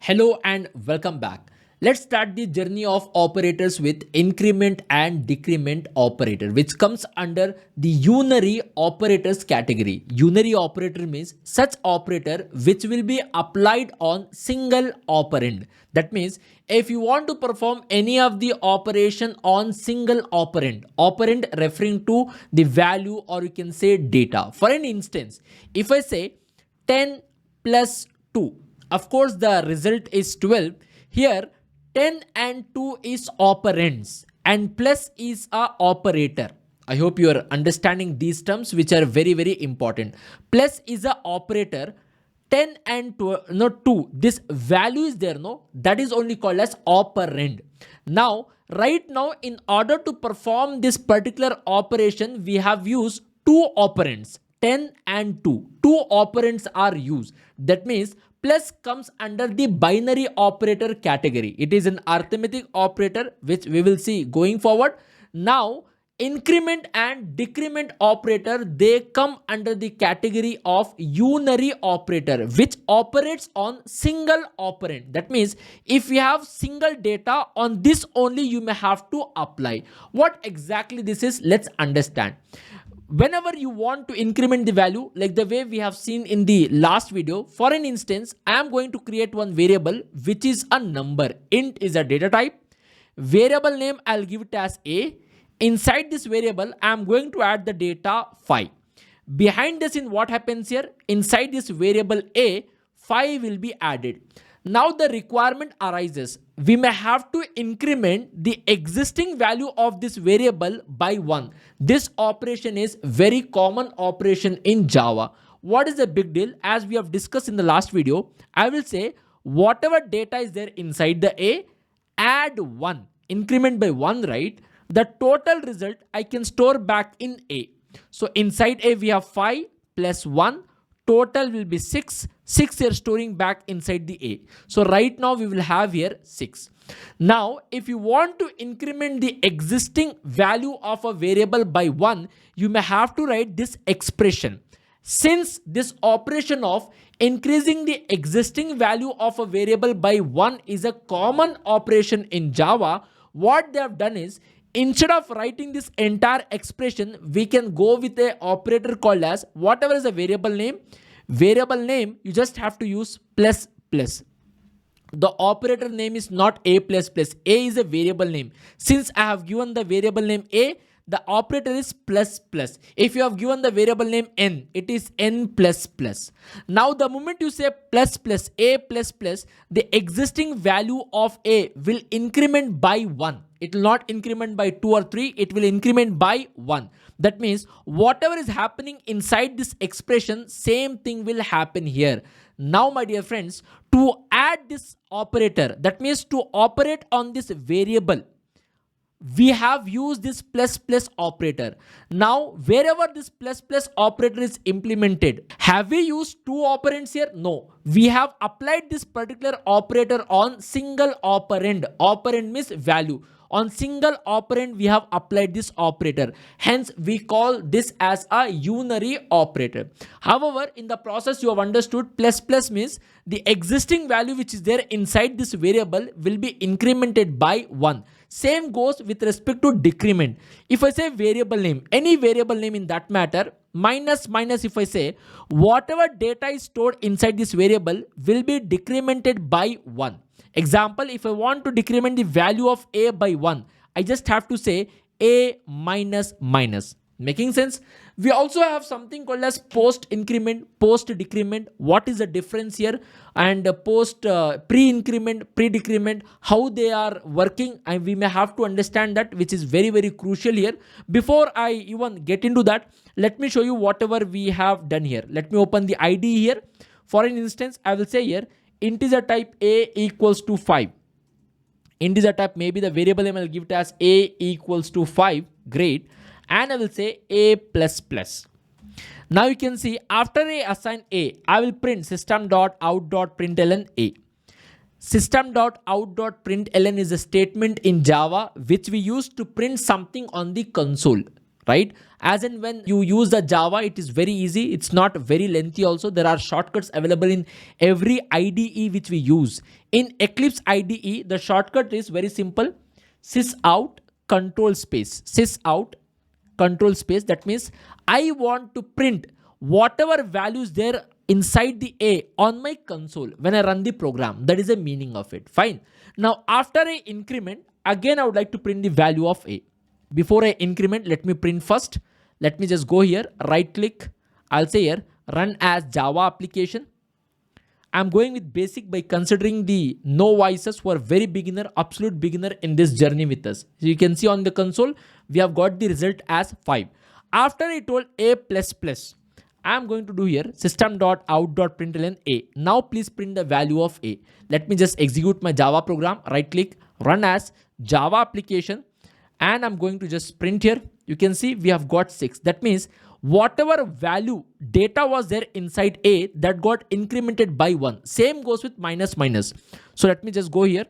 Hello and welcome back. Let's start the journey of operators with increment and decrement operator, which comes under the unary operators category. Unary operator means such operator which will be applied on single operand. That means if you want to perform any of the operation on single operand referring to the value or you can say data. For an instance, if I say 10 plus 2, of course the result is 12. Here 10 and 2 is operands and plus is a operator. I hope you are understanding these terms, which are very important. Plus is a operator. 10 and 2, no 2, this value is there, no, that is only called as operand. Now right now, in order to perform this particular operation, we have used two operands, 10 and 2. Two operands are used. That means plus comes under the binary operator category. It is an arithmetic operator, which we will see going forward. Now increment and decrement operator, they come under the category of unary operator, which operates on single operand. That means if you have single data, on this only you may have to apply. What exactly this is, let's understand. Whenever you want to increment the value, like the way we have seen in the last video, for an instance, I am going to create one variable which is a number. Int is a data type. Variable name I'll give it as a. Inside this variable, I am going to add the data 5. Behind this, in what happens here, inside this variable a, 5 will be added. Now the requirement arises. We may have to increment the existing value of this variable by 1. This operation is very common operation in Java. What is the big deal? As we have discussed in the last video, I will say whatever data is there inside the a, add 1. Increment by 1, right? The total result I can store back in a. So inside a we have 5 plus 1. Total will be 6. 6 here storing back inside the a. So right now we will have here 6. Now if you want to increment the existing value of a variable by 1, you may have to write this expression. Since this operation of increasing the existing value of a variable by 1 is a common operation in Java, what they have done is, instead of writing this entire expression, we can go with an operator called as whatever is a variable name. Variable name, you just have to use plus. The operator name is not a plus. A is a variable name. Since I have given the variable name a, the operator is plus. If you have given the variable name n, it is n plus. Now the moment you say plus a plus, the existing value of a will increment by 1. It will not increment by 2 or 3. It will increment by 1. That means whatever is happening inside this expression, same thing will happen here. Now, my dear friends, to add this operator, that means to operate on this variable, we have used this plus operator. Now, wherever this plus operator is implemented, have we used two operands here? No. We have applied this particular operator on single operand. Operand means value. On single operand, we have applied this operator. Hence, we call this as a unary operator. However, in the process, you have understood plus means the existing value which is there inside this variable will be incremented by 1. Same goes with respect to decrement. If I say variable name, any variable name in that matter, minus, if I say whatever data is stored inside this variable will be decremented by 1. Example, if I want to decrement the value of a by 1, I just have to say a minus. Making sense? We also have something called as post-increment, post-decrement. What is the difference here? And pre-increment, pre-decrement, how they are working, and we may have to understand that, which is very crucial here. Before I even get into that, let me show you whatever we have done here. Let me open the IDE here. For an instance, I will say here, integer type a equals to 5. Integer type, maybe the variable name I'll give it as a equals to 5. Great. And I will say a plus. Now you can see after I assign a, I will print system.out.println a. System.out.println is a statement in Java which we use to print something on the console. right? As in when you use the Java, it is very easy. It's not very lengthy also. There are shortcuts available in every IDE which we use. In Eclipse IDE, the shortcut is very simple. Sysout control space. Sysout control space. That means I want to print whatever values there inside the A on my console when I run the program. That is the meaning of it. Fine. Now after I increment, again I would like to print the value of A. Before I increment, let me print first. Let me just go here, right click. I'll say here, run as Java application. I'm going with basic by considering the novices who are very beginner, absolute beginner in this journey with us. So you can see on the console, we have got the result as 5. After I told A++, I'm going to do here system.out.println A. Now please print the value of A. Let me just execute my Java program, right click, run as Java application. And I'm going to just print here. You can see we have got 6. That means whatever value data was there inside A, that got incremented by 1. Same goes with minus minus. So let me just go here.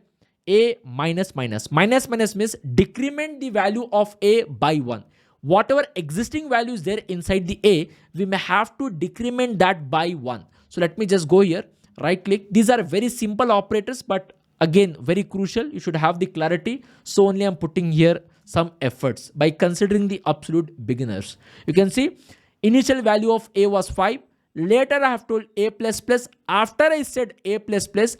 A minus minus. Minus minus means decrement the value of A by 1. Whatever existing value is there inside the A, we may have to decrement that by 1. So let me just go here. Right click. These are very simple operators, but again, very crucial. You should have the clarity. So only I'm putting here some efforts by considering the absolute beginners. You can see initial value of A was 5. Later I have told A++. After I said A++,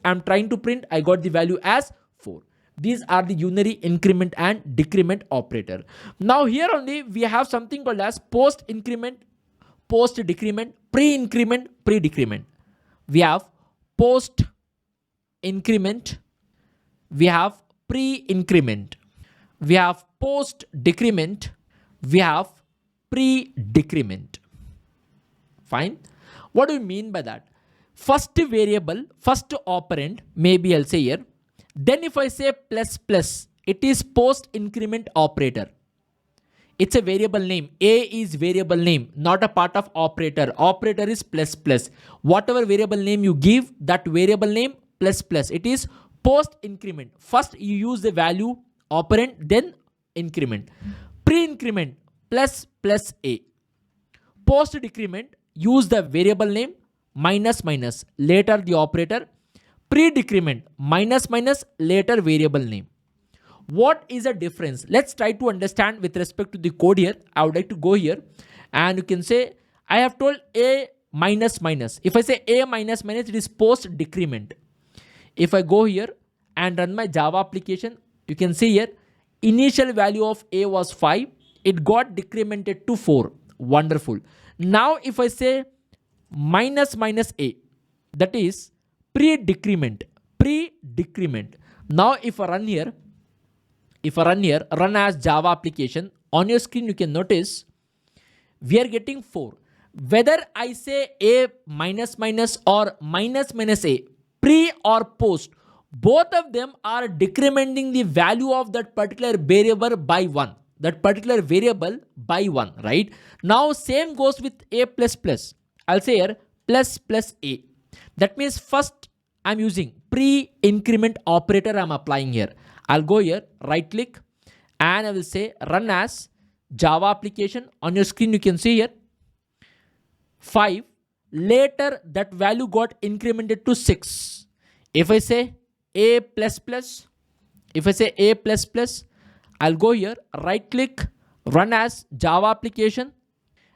I'm trying to print, I got the value as 4. These are the unary increment and decrement operator. Now here only we have something called as post-increment, post-decrement, pre-increment, pre-decrement. We have post-increment, we have pre-increment, we have post-decrement, we have pre-decrement. Fine. What do you mean by that? First variable, first operand, maybe I'll say here. Then if I say plus plus, it is post-increment operator. It's a variable name. A is variable name, not a part of operator. Operator is plus plus. Whatever variable name you give, that variable name plus plus. It is post-increment. First you use the value operand, then increment. Pre-increment plus plus A. Post-decrement, use the variable name minus minus, later the operator. Pre-decrement minus minus, later variable name. What is the difference? Let's try to understand with respect to the code here. I would like to go here and you can say I have told A minus minus. If I say A minus minus, it is post-decrement. If I go here and run my Java application, you can see here initial value of A was 5. It got decremented to 4. Wonderful. Now if I say minus minus A, that is pre-decrement. Pre-decrement. Now if I run here, run as Java application, on your screen you can notice we are getting 4. Whether I say A minus minus or minus minus A, pre or post, both of them are decrementing the value of that particular variable by 1. That particular variable by 1, right? Now same goes with A++. I'll say here plus plus A. That means first I'm using pre-increment operator I'm applying here. I'll go here, right click, and I will say run as Java application. On your screen you can see here 5. Later that value got incremented to 6. If I say A++, I'll go here, right click, run as Java application,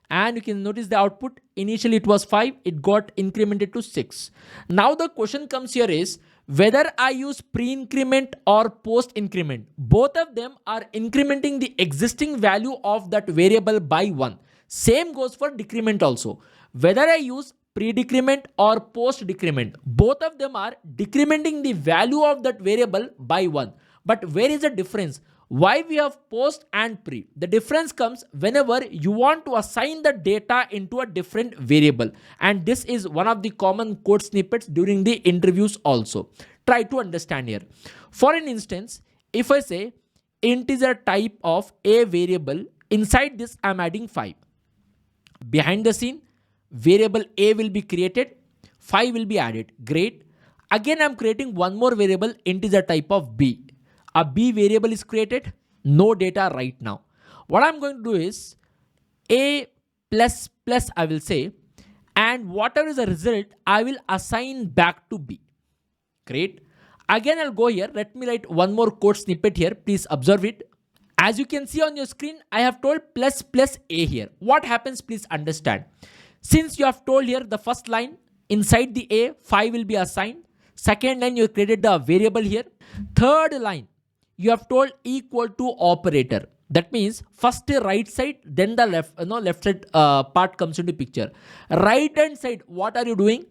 and you can notice the output. Initially it was 5, it got incremented to 6. Now the question comes here is whether I use pre-increment or post-increment. Both of them are incrementing the existing value of that variable by 1. Same goes for decrement also. Whether I use pre-decrement or post-decrement, both of them are decrementing the value of that variable by 1. But where is the difference? Why we have post and pre? The difference comes whenever you want to assign the data into a different variable. And this is one of the common code snippets during the interviews also. Try to understand here. For an instance, if I say integer type of a variable, inside this I'm adding 5. Behind the scene, variable a will be created, 5 will be added. Great. Again I'm creating one more variable, integer type of b. A b variable is created, no data right now. What I'm going to do is A plus plus I will say, and whatever is the result, I will assign back to B. Great. Again, I'll go here. Let me write one more code snippet here. Please observe it. As you can see on your screen, I have told plus plus A here. What happens, please understand. Since you have told here the first line, inside the A, 5 will be assigned. Second line, you created the variable here. Third line, you have told equal to operator. That means first right side, then the left side part comes into picture. Right hand side, what are you doing?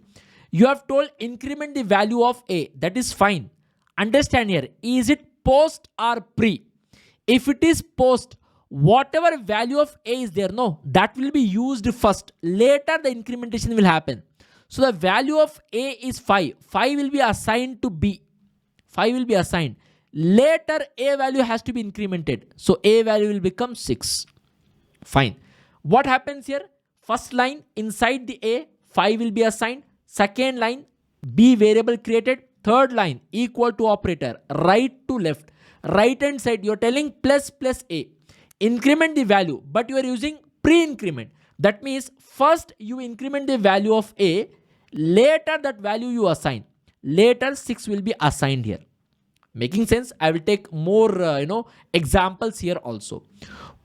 You have told increment the value of A. That is fine. Understand here, is it post or pre? If it is post, whatever value of A is there, no, that will be used first. Later the incrementation will happen. So the value of A is 5. 5 will be assigned to B. 5 will be assigned. Later A value has to be incremented. So A value will become 6. Fine. What happens here? First line, inside the A, 5 will be assigned. Second line, B variable created. Third line, equal to operator. Right to left. Right hand side, you're telling plus plus A. Increment the value, but you are using pre-increment. That means first you increment the value of A. Later that value you assign. Later 6 will be assigned here. Making sense? I will take more examples here also.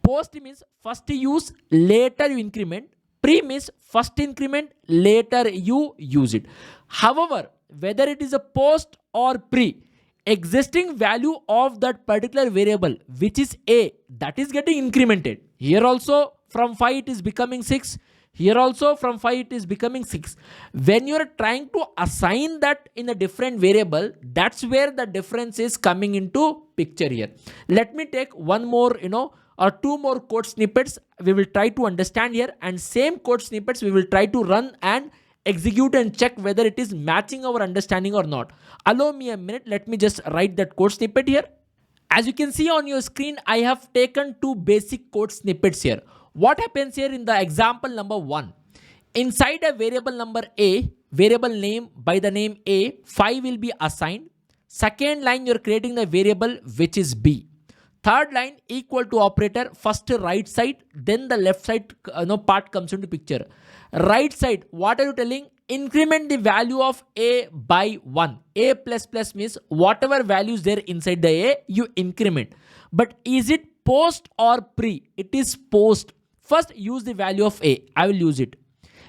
Post means first you use, later you increment. Pre means first increment, later you use it. However, whether it is a post or pre, existing value of that particular variable, which is A, that is getting incremented. Here also from 5 it is becoming 6. Here also from 5 it is becoming 6. When you are trying to assign that in a different variable, that's where the difference is coming into picture here. Let me take one more, or two more code snippets we will try to understand here, and same code snippets we will try to run and execute and check whether it is matching our understanding or not. Allow me a minute. Let me just write that code snippet here. As you can see on your screen, I have taken two basic code snippets here. What happens here in the example number 1? Inside a variable number A, variable name by the name A, 5 will be assigned. Second line, you're creating the variable which is B. Third line, equal to operator, first right side, then the left side part comes into picture. Right side, what are you telling? Increment the value of A by 1. A plus plus means whatever values there inside the A, you increment. But is it post or pre? It is post. First use the value of A. I will use it.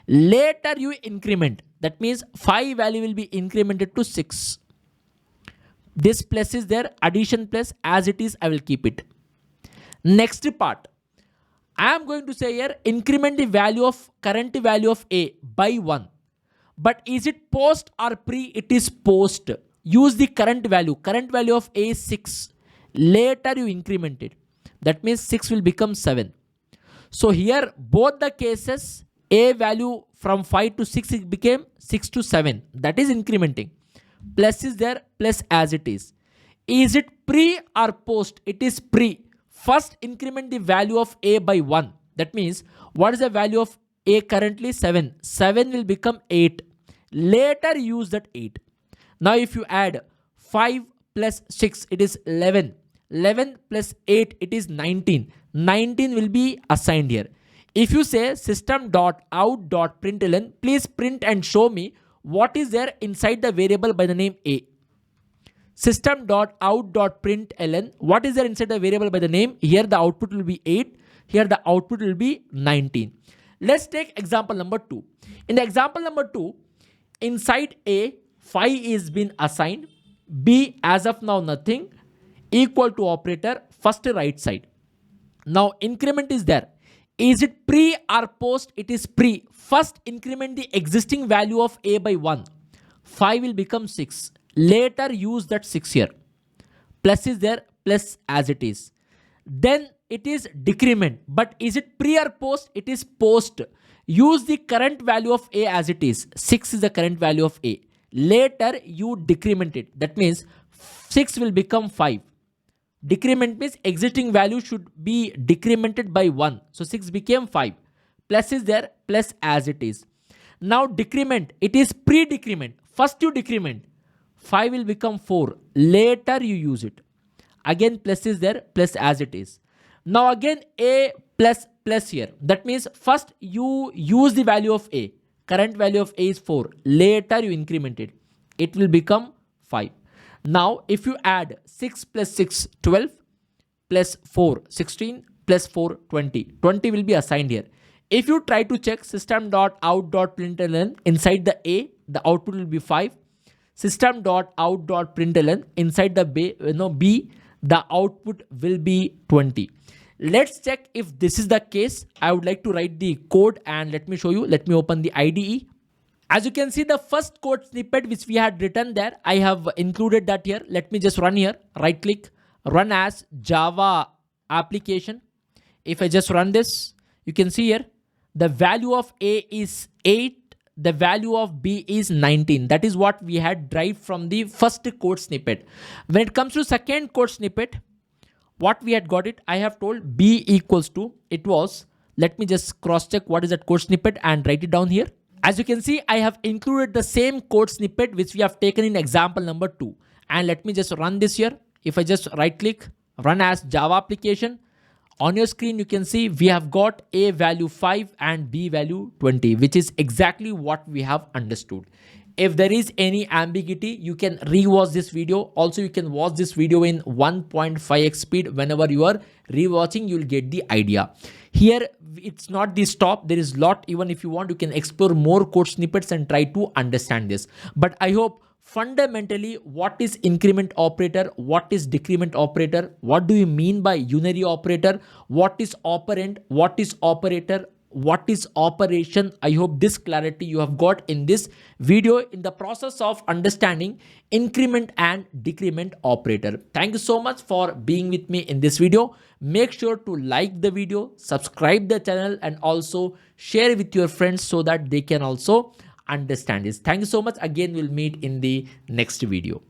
Later you increment. That means 5 value will be incremented to 6. This plus is there, addition plus, as it is I will keep it. Next part, I am going to say here increment the value of current value of A by 1. But is it post or pre? It is post. Use the current value. Current value of A is 6. Later you increment it. That means 6 will become 7. So here both the cases, A value from 5 to 6 it became 6 to 7. That is incrementing. Plus is there, plus as it is. Is it pre or post? It is pre. First increment the value of A by 1. That means what is the value of A currently? 7. 7 will become 8. Later use that 8. Now if you add 5 plus 6, it is 11. 11 plus 8, it is 19. 19 will be assigned here. If you say system.out.println, please print and show me what is there inside the variable by the name A. System.out.println, what is there inside the variable by the name? Here the output will be 8. Here the output will be 19. Let's take example number 2. In the example number 2, inside A, 5 is been assigned. B, as of now nothing. Equal to operator, first right side. Now increment is there. Is it pre or post? It is pre. First increment the existing value of A by 1. 5 will become 6. Later use that 6 here. Plus is there, plus as it is. Then it is decrement. But is it pre or post? It is post. Use the current value of A as it is. 6 is the current value of A. Later you decrement it. That means 6 will become 5. Decrement means existing value should be decremented by 1. So 6 became 5. Plus is there, plus as it is. Now decrement, it is pre-decrement. First you decrement. 5 will become 4. Later you use it. Again plus is there, plus as it is. Now again A plus here. That means first you use the value of A. Current value of A is 4. Later you increment it. It will become 5. Now if you add 6 plus 6, 12, plus 4, 16, plus 4, 20. 20 will be assigned here. If you try to check system.out.println inside the A, the output will be 5. System.out.println inside the B, the output will be 20. Let's check if this is the case. I would like to write the code and let me show you. Let me open the IDE. As you can see, the first code snippet which we had written there, I have included that here. Let me just run here. Right click, run as Java application. If I just run this, you can see here the value of A is 8. The value of B is 19. That is what we had derived from the first code snippet. When it comes to second code snippet, what we had got it, I have told B equals to, it was, let me just cross check what is that code snippet and write it down here. As you can see, I have included the same code snippet which we have taken in example number 2. And let me just run this here. If I just right click, run as Java application, on your screen you can see we have got A value 5 and B value 20, which is exactly what we have understood. If there is any ambiguity, you can rewatch this video. Also, you can watch this video in 1.5x speed. Whenever you are rewatching, you'll get the idea. Here, it's not the stop. There is a lot. Even if you want, you can explore more code snippets and try to understand this. But I hope fundamentally, what is increment operator? What is decrement operator? What do you mean by unary operator? What is operand? What is operator? What is operation? I hope this clarity you have got in this video in the process of understanding increment and decrement operator. Thank you so much for being with me in this video. Make sure to like the video, subscribe the channel, and also share with your friends so that they can also understand this. Thank you so much. Again, we'll meet in the next video.